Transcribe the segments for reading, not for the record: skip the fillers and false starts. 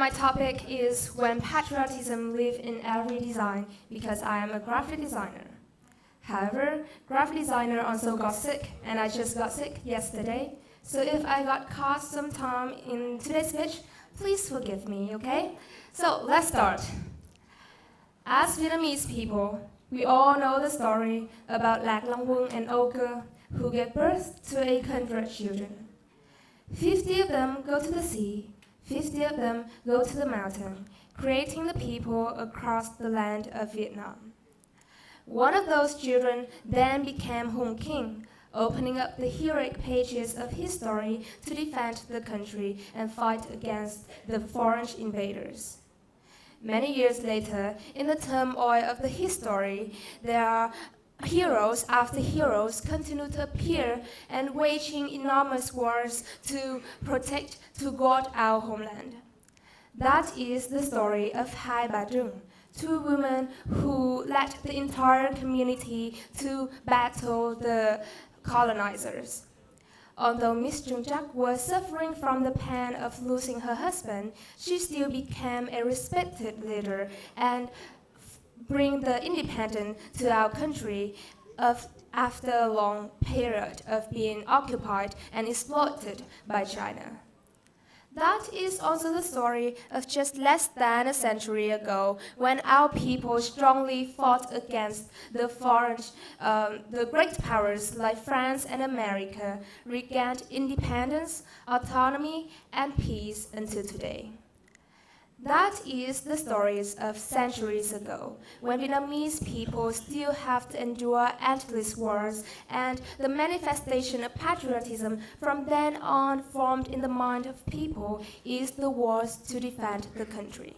my topic is when patriotism lives in every design because I am a graphic designer. However, graphic designer also got sick, and I just got sick yesterday. So if I got caught sometime in today's speech, please forgive me, okay? So let's start. As Vietnamese people, we all know the story about Lạc Long Vuong and Ogre who gave birth to 800 children. 50 of them go to the sea, 50 of them go to the mountain, creating the people across the land of Vietnam. One of those children then became Hoang King, opening up the heroic pages of history to defend the country and fight against the foreign invaders. Many years later, in the turmoil of the history, there are heroes after heroes continue to appear and waging enormous wars to protect, to guard our homeland. That is the story of Hai Ba Trung, two women who led the entire community to battle the colonizers. Although Miss Trung Trắc was suffering from the pain of losing her husband, she still became a respected leader and bring the independence to our country after a long period of being occupied and exploited by China. That is also the story of just less than a century ago, when our people strongly fought against the foreign, the great powers like France and America, regained independence, autonomy, and peace until today. That is the stories of centuries ago, when Vietnamese people still have to endure endless wars, and the manifestation of patriotism from then on formed in the mind of people is the wars to defend the country.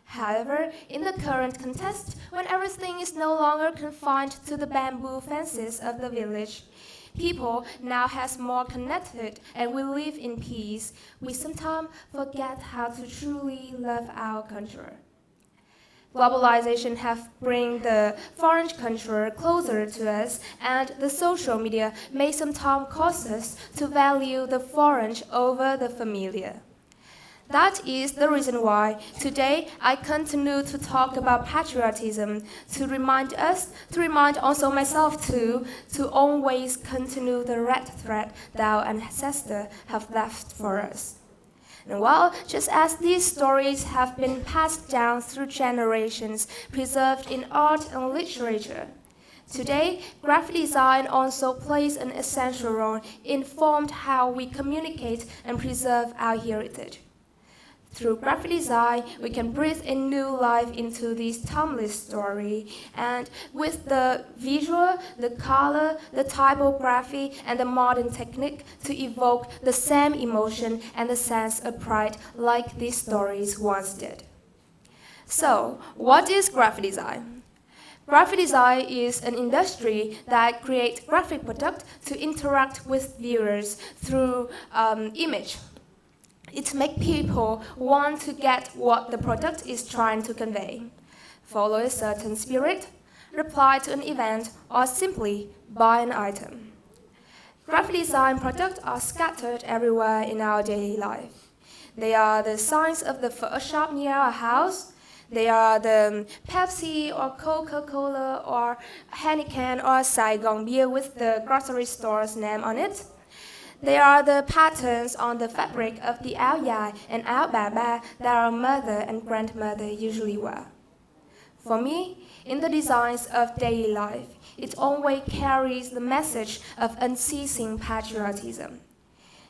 However, in the current context, when everything is no longer confined to the bamboo fences of the village, people now has more connected and we live in peace, we sometimes forget how to truly love our country. Globalization have bring the foreign country closer to us, and the social media may sometimes cause us to value the foreign over the familiar. That is the reason why today I continue to talk about patriotism, to remind us, to remind also myself too, to always continue the red thread that our ancestors have left for us. And while just as these stories have been passed down through generations, preserved in art and literature, today, graphic design also plays an essential role in formed how we communicate and preserve our heritage. Through graphic design, we can breathe a new life into this timeless story, and with the visual, the color, the typography, and the modern technique to evoke the same emotion and the sense of pride like these stories once did. So, what is graphic design? Graphic design is an industry that creates graphic products to interact with viewers through image. It makes people want to get what the product is trying to convey, follow a certain spirit, reply to an event, or simply buy an item. Graphic design products are scattered everywhere in our daily life. They are the signs of the first shop near our house. They are the Pepsi or Coca-Cola or Heineken or Saigon beer with the grocery store's name on it. They are the patterns on the fabric of the áo dài and áo bà ba that our mother and grandmother usually wear. For me, in the designs of daily life, it always carries the message of unceasing patriotism.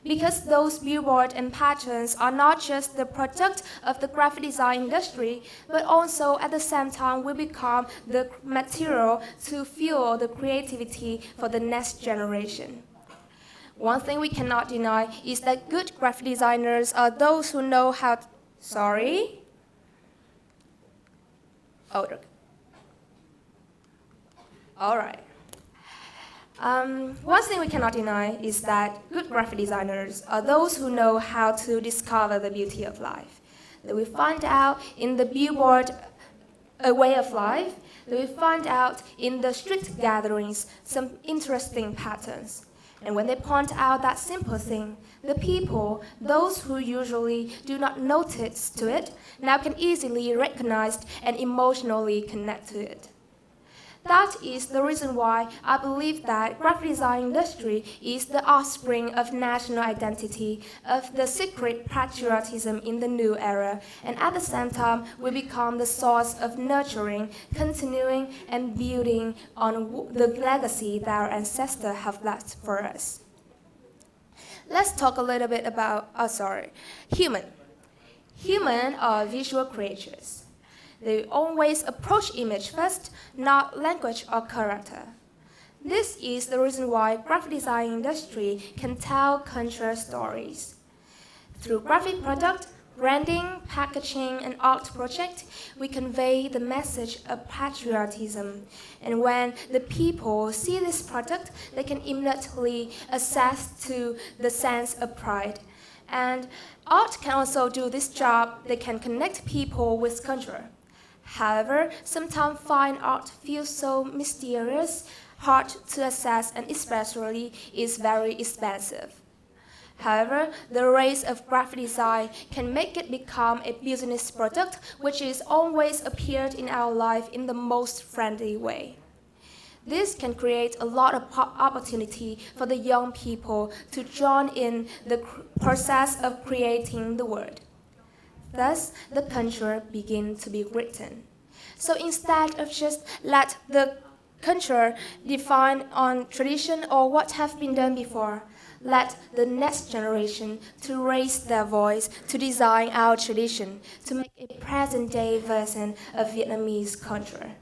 Because those billboards and patterns are not just the product of the graphic design industry, but also at the same time will become the material to fuel the creativity for the next generation. One thing we cannot deny is that good graphic designers are those who know how to... Sorry? Oh, okay. All right. One thing we cannot deny is that good graphic designers are those who know how to discover the beauty of life. That we find out in the billboard a way of life, that we find out in the street gatherings some interesting patterns. And when they point out that simple thing, the people, those who usually do not notice to it, now can easily recognize and emotionally connect to it. That is the reason why I believe that graphic design industry is the offspring of national identity, of the secret patriotism in the new era, and at the same time will become the source of nurturing, continuing, and building on the legacy that our ancestors have left for us. Let's talk a little bit about, human. Human are visual creatures. They always approach image first, not language or character. This is the reason why graphic design industry can tell cultural stories. Through graphic product, branding, packaging, and art project, we convey the message of patriotism. And when the people see this product, they can immediately access to the sense of pride. And art can also do this job. They can connect people with culture. However, sometimes fine art feels so mysterious, hard to access, and especially is very expensive. However, the rise of graphic design can make it become a business product which is always appeared in our life in the most friendly way. This can create a lot of opportunity for the young people to join in the process of creating the world. Thus, the culture begins to be written. So instead of just let the culture define on tradition or what have been done before, let the next generation to raise their voice to design our tradition, to make a present-day version of Vietnamese culture.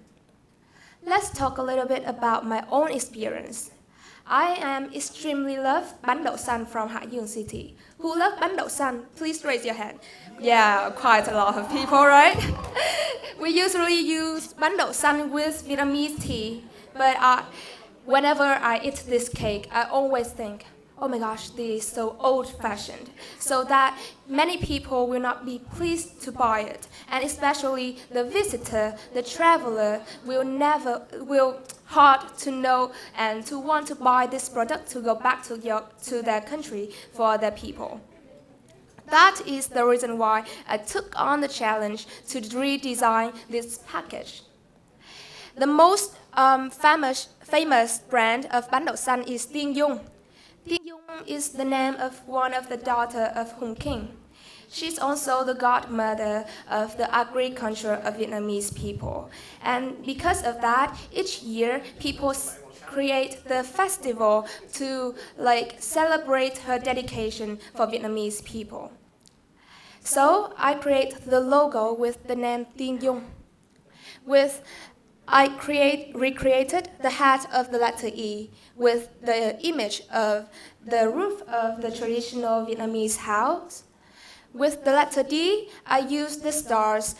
Let's talk a little bit about my own experience. I am extremely love bánh đậu xanh from Hoang City. Who love bánh đậu xanh? Please raise your hand. Yeah, quite a lot of people, right? We usually use bánh đậu xanh with Vietnamese tea, but whenever I eat this cake, I always think, oh my gosh, this is so old-fashioned, so that many people will not be pleased to buy it, and especially the visitor, the traveler, will hard to know and to want to buy this product to go back to their country for their people. That is the reason why I took on the challenge to redesign this package. The most famous brand of bánh đậu xanh is Tuong. Tuong is the name of one of the daughters of Hoang. She's also the godmother of the agriculture of Vietnamese people. And because of that, each year people create the festival to celebrate her dedication for Vietnamese people. So I create the logo with the name Tuong. I recreated the hat of the letter E with the image of the roof of the traditional Vietnamese house. With the letter D, I used the stars,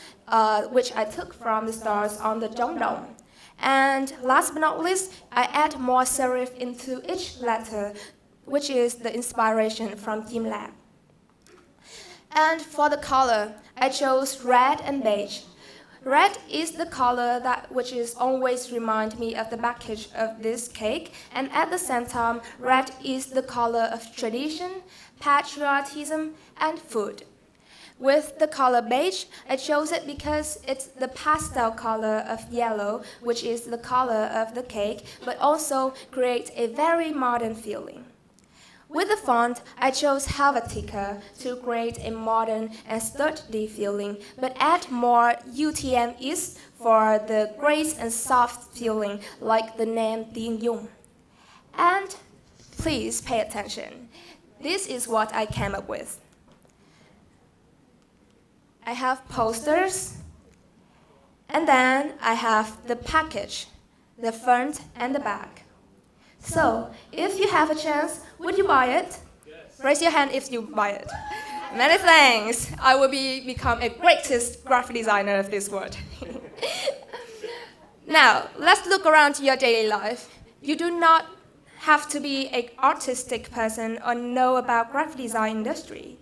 which I took from the stars on the Dong Dong. And last but not least, I add more serif into each letter, which is the inspiration from Team Lab. And for the color, I chose red and beige. Red is the color which is always remind me of the package of this cake, and at the same time, red is the color of tradition, patriotism, and food. With the color beige, I chose it because it's the pastel color of yellow, which is the color of the cake, but also creates a very modern feeling. With the font, I chose Helvetica to create a modern and sturdy feeling, but add more UTM-is for the grace and soft feeling, like the name Tuong. And please pay attention. This is what I came up with. I have posters, and then I have the package, the front and the back. So, if you have a chance, would you buy it? Yes. Raise your hand if you buy it. Many thanks. I will become a greatest graphic designer of this world. Now, let's look around your daily life. You do not have to be an artistic person or know about graphic design industry.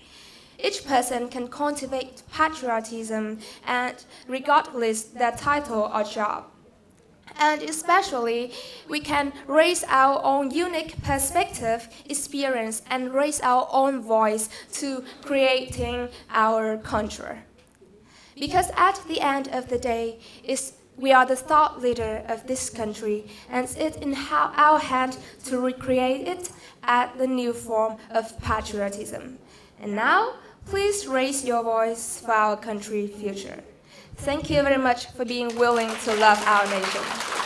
Each person can cultivate patriotism and regardless their title or job. And especially, we can raise our own unique perspective, experience, and raise our own voice to creating our culture. Because at the end of the day, we are the thought leader of this country, and it's in our hand to recreate it at the new form of patriotism. And now, please raise your voice for our country's future. Thank you very much for being willing to love our nation.